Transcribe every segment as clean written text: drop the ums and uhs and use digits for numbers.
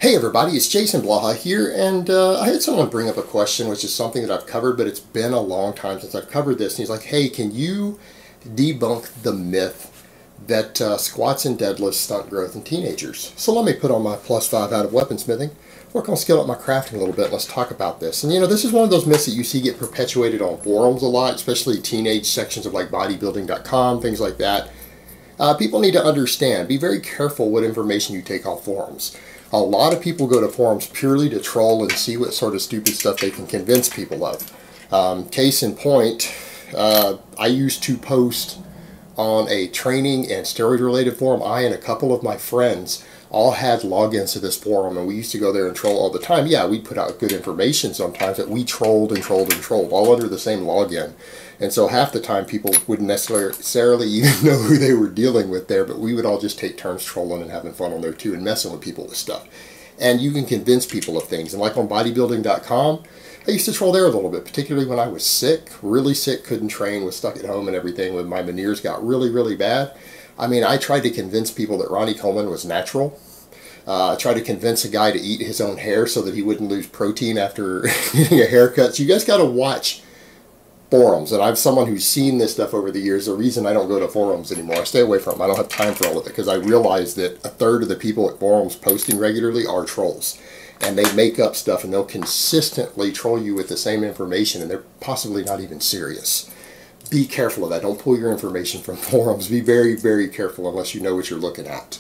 Hey everybody, it's Jason Blaha here, and I had someone bring up a question, which is something that I've covered, but it's been a long time since I've covered this. And he's like, hey, can you debunk the myth that squats and deadlifts stunt growth in teenagers? So let me put on my +5 out of weaponsmithing, work on skill up my crafting a little bit, and let's talk about this. And you know, this is one of those myths that you see get perpetuated on forums a lot, especially teenage sections of like bodybuilding.com, things like that. People need to understand, be very careful what information you take off forums. A lot of people go to forums purely to troll and see what sort of stupid stuff they can convince people of. Case in point, I used to post on a training and steroid related forum. I and a couple of my friends all had logins to this forum, and we used to go there and troll all the time. Yeah, we'd put out good information sometimes, but we trolled and trolled and trolled all under the same login. And so half the time people wouldn't necessarily even know who they were dealing with there, but we would all just take turns trolling and having fun on there too and messing with people with stuff. And you can convince people of things. And like on bodybuilding.com, I used to troll there a little bit, particularly when I was sick, really sick, couldn't train, was stuck at home and everything, when my veneers got really, really bad. I mean, I tried to convince people that Ronnie Coleman was natural. I tried to convince a guy to eat his own hair so that he wouldn't lose protein after getting a haircut. So you guys got to watch forums, and I'm someone who's seen this stuff over the years. The reason I don't go to forums anymore, I stay away from them. I don't have time for all of it because I realize that 1/3 of the people at forums posting regularly are trolls, and they make up stuff and they'll consistently troll you with the same information, and they're possibly not even serious. Be careful of that. Don't pull your information from forums. Be very, very careful unless you know what you're looking at.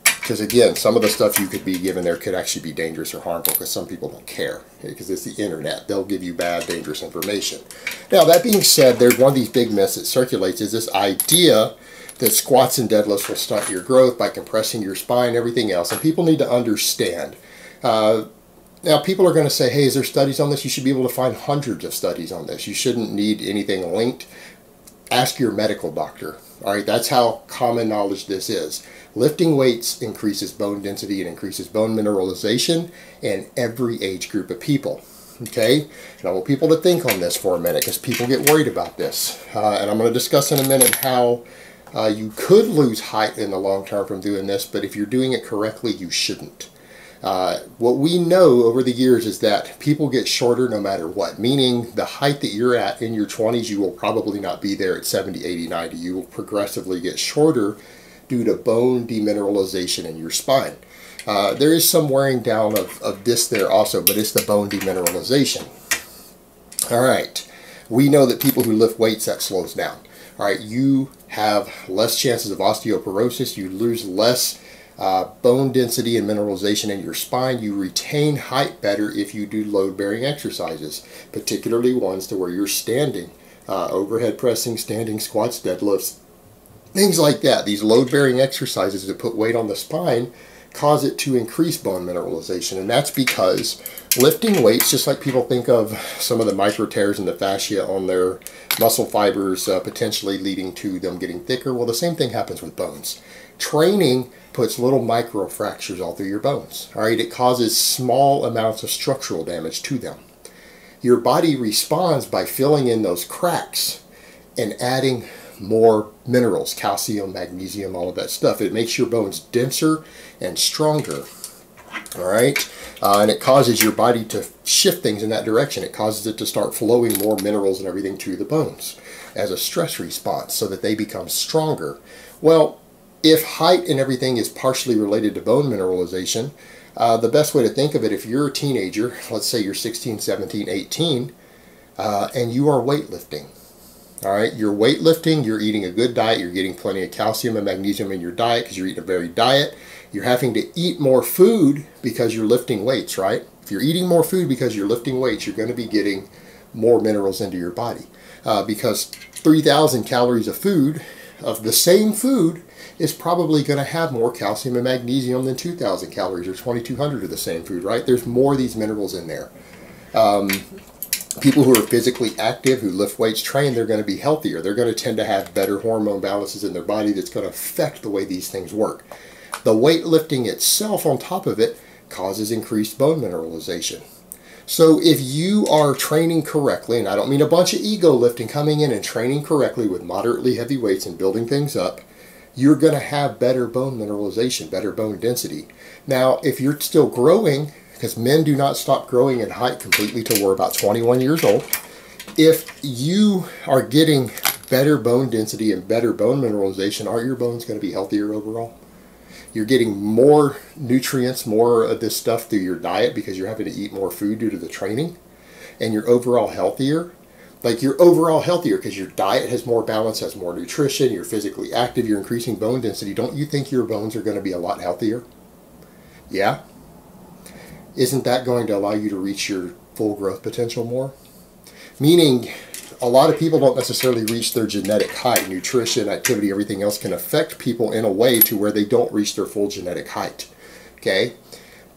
Because again, some of the stuff you could be given there could actually be dangerous or harmful because some people don't care. Because it's the internet. They'll give you bad, dangerous information. Now, that being said, there's one of these big myths that circulates is this idea that squats and deadlifts will stunt your growth by compressing your spine, everything else. And people need to understand. Now, people are going to say, hey, is there studies on this? You should be able to find hundreds of studies on this. You shouldn't need anything linked. Ask your medical doctor. All right, that's how common knowledge this is. Lifting weights increases bone density and increases bone mineralization in every age group of people. Okay, and I want people to think on this for a minute because people get worried about this. And I'm going to discuss in a minute how you could lose height in the long term from doing this, but if you're doing it correctly, you shouldn't. What we know over the years is that people get shorter no matter what, meaning the height that you're at in your 20s, you will probably not be there at 70, 80, 90. You will progressively get shorter due to bone demineralization in your spine. There is some wearing down of this there also, but it's the bone demineralization. All right, we know that people who lift weights, that slows down. All right, you have less chances of osteoporosis, you lose less bone density and mineralization in your spine. You retain height better if you do load-bearing exercises, particularly ones to where you're standing, overhead pressing, standing squats, deadlifts, things like that. These load-bearing exercises that put weight on the spine cause it to increase bone mineralization, and that's because lifting weights, just like people think of some of the micro tears in the fascia on their muscle fibers potentially leading to them getting thicker, well, the same thing happens with bones. Training puts little micro fractures all through your bones. All right, it causes small amounts of structural damage to them. Your body responds by filling in those cracks and adding more minerals, calcium, magnesium, all of that stuff. It makes your bones denser and stronger. All right, and it causes your body to shift things in that direction. It causes it to start flowing more minerals and everything to the bones as a stress response so that they become stronger. Well, if height and everything is partially related to bone mineralization, the best way to think of it, if you're a teenager, let's say you're 16, 17, 18, and you are weightlifting, all right, you're weightlifting, you're eating a good diet, you're getting plenty of calcium and magnesium in your diet because you're eating a varied diet, you're having to eat more food because you're lifting weights, right? If you're eating more food because you're lifting weights, you're going to be getting more minerals into your body because 3,000 calories of food, of the same food, is probably going to have more calcium and magnesium than 2,000 calories or 2,200 of the same food, right? There's more of these minerals in there. People who are physically active, who lift weights, train, they're going to be healthier. They're going to tend to have better hormone balances in their body that's going to affect the way these things work. The weightlifting itself on top of it causes increased bone mineralization. So if you are training correctly, and I don't mean a bunch of ego lifting, coming in and training correctly with moderately heavy weights and building things up, you're going to have better bone mineralization, better bone density. Now, if you're still growing, because men do not stop growing in height completely till we're about 21 years old, if you are getting better bone density and better bone mineralization, are your bones going to be healthier overall? You're getting more nutrients, more of this stuff through your diet because you're having to eat more food due to the training, and you're overall healthier. Like, you're overall healthier because your diet has more balance, has more nutrition, you're physically active, you're increasing bone density. Don't you think your bones are going to be a lot healthier? Yeah? Isn't that going to allow you to reach your full growth potential more? Meaning, a lot of people don't necessarily reach their genetic height. Nutrition, activity, everything else can affect people in a way to where they don't reach their full genetic height. Okay?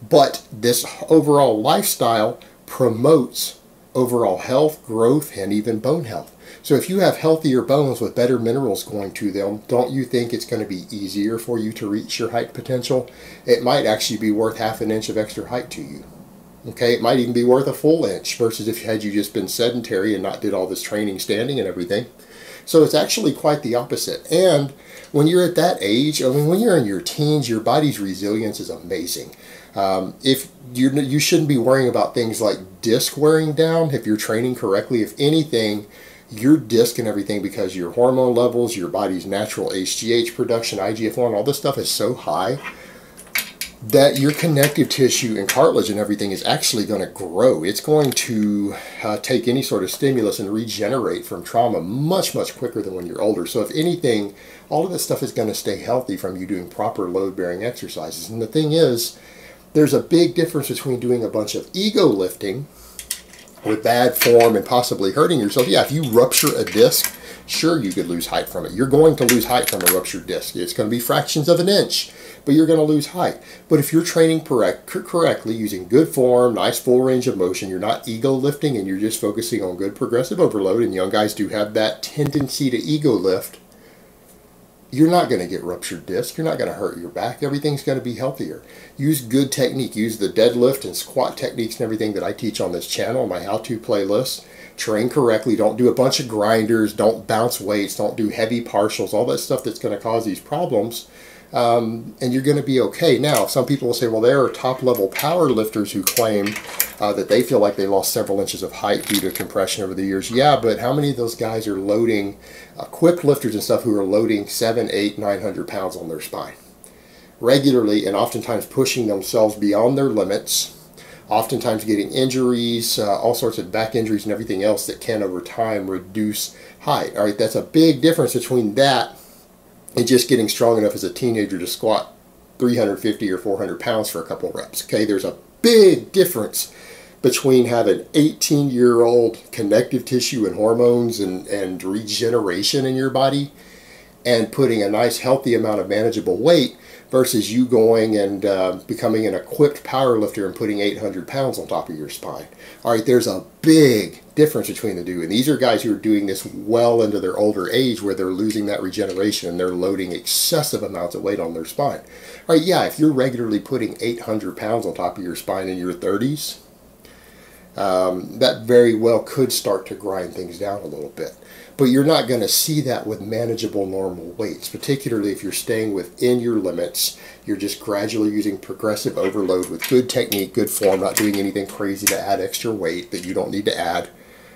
But this overall lifestyle promotes overall health, growth, and even bone health. So if you have healthier bones with better minerals going to them, don't you think it's going to be easier for you to reach your height potential? It might actually be worth half an inch of extra height to you. Okay, it might even be worth a full inch versus if had you just been sedentary and not did all this training, standing and everything. So it's actually quite the opposite. And when you're at that age, I mean, when you're in your teens, your body's resilience is amazing. If you shouldn't be worrying about things like disc wearing down if you're training correctly. If anything, your disc and everything, because your hormone levels, your body's natural HGH production, IGF-1, all this stuff is so high that your connective tissue and cartilage and everything is actually going to grow. It's going to take any sort of stimulus and regenerate from trauma much, much quicker than when you're older. So if anything, all of this stuff is going to stay healthy from you doing proper load-bearing exercises. And the thing is, there's a big difference between doing a bunch of ego lifting with bad form and possibly hurting yourself. Yeah, if you rupture a disc, sure, you could lose height from it. You're going to lose height from a ruptured disc. It's going to be fractions of an inch, but you're going to lose height. But if you're training correctly, using good form, nice full range of motion, you're not ego lifting and you're just focusing on good progressive overload, and young guys do have that tendency to ego lift, you're not going to get ruptured disc. You're not going to hurt your back. Everything's going to be healthier. Use good technique. Use the deadlift and squat techniques and everything that I teach on this channel, my how-to playlist. Train correctly. Don't do a bunch of grinders. Don't bounce weights. Don't do heavy partials. All that stuff that's going to cause these problems. And you're going to be okay. Now, some people will say, well, there are top-level power lifters who claim that they feel like they lost several inches of height due to compression over the years. Yeah, but how many of those guys are loading, equipped lifters and stuff who are loading 700, 800, 900 pounds on their spine regularly, and oftentimes pushing themselves beyond their limits, oftentimes getting injuries, all sorts of back injuries and everything else that can over time reduce height. All right, that's a big difference between that and just getting strong enough as a teenager to squat 350 or 400 pounds for a couple reps. Okay, there's a big difference between having 18-year-old connective tissue and hormones and regeneration in your body and putting a nice healthy amount of manageable weight versus you going and becoming an equipped power lifter and putting 800 pounds on top of your spine. All right, there's a big difference between the two. And these are guys who are doing this well into their older age where they're losing that regeneration and they're loading excessive amounts of weight on their spine. All right, yeah, if you're regularly putting 800 pounds on top of your spine in your 30s, that very well could start to grind things down a little bit. But you're not going to see that with manageable normal weights, particularly if you're staying within your limits. You're just gradually using progressive overload with good technique, good form, not doing anything crazy to add extra weight that you don't need to add.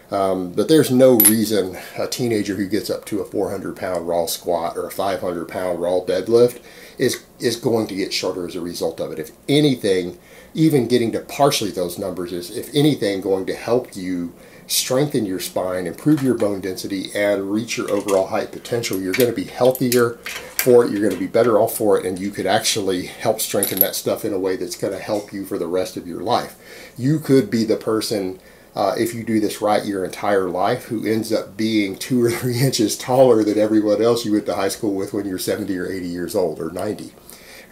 But there's no reason a teenager who gets up to a 400-pound raw squat or a 500-pound raw deadlift is going to get shorter as a result of it. If anything, even getting to partially those numbers is, if anything, going to help you strengthen your spine, improve your bone density, and reach your overall height potential. You're going to be healthier for it. You're going to be better off for it, and you could actually help strengthen that stuff in a way that's going to help you for the rest of your life. You could be the person, if you do this right your entire life, who ends up being 2 or 3 inches taller than everyone else you went to high school with when you're 70 or 80 years old or 90.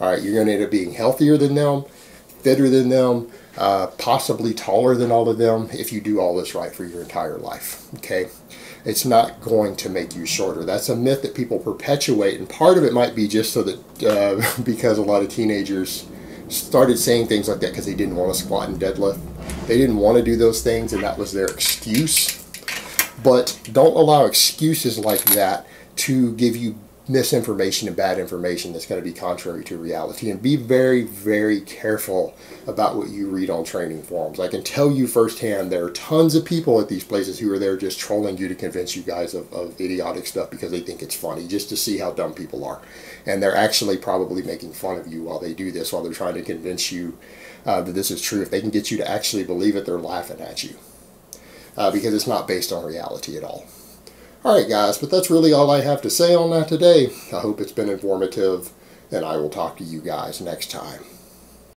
All right, you're going to end up being healthier than them, fitter than them, possibly taller than all of them if you do all this right for your entire life. Okay, it's not going to make you shorter. That's a myth that people perpetuate, and part of it might be just so that because a lot of teenagers started saying things like that because they didn't want to squat and deadlift. They didn't want to do those things, and that was their excuse. But don't allow excuses like that to give you misinformation and bad information that's going to be contrary to reality. And be very, very careful about what you read on training forums. I can tell you firsthand, there are tons of people at these places who are there just trolling you to convince you guys of idiotic stuff because they think it's funny, just to see how dumb people are. And they're actually probably making fun of you while they do this, while they're trying to convince you that this is true. If they can get you to actually believe it, they're laughing at you because it's not based on reality at all. Alright guys, but that's really all I have to say on that today. I hope it's been informative, and I will talk to you guys next time.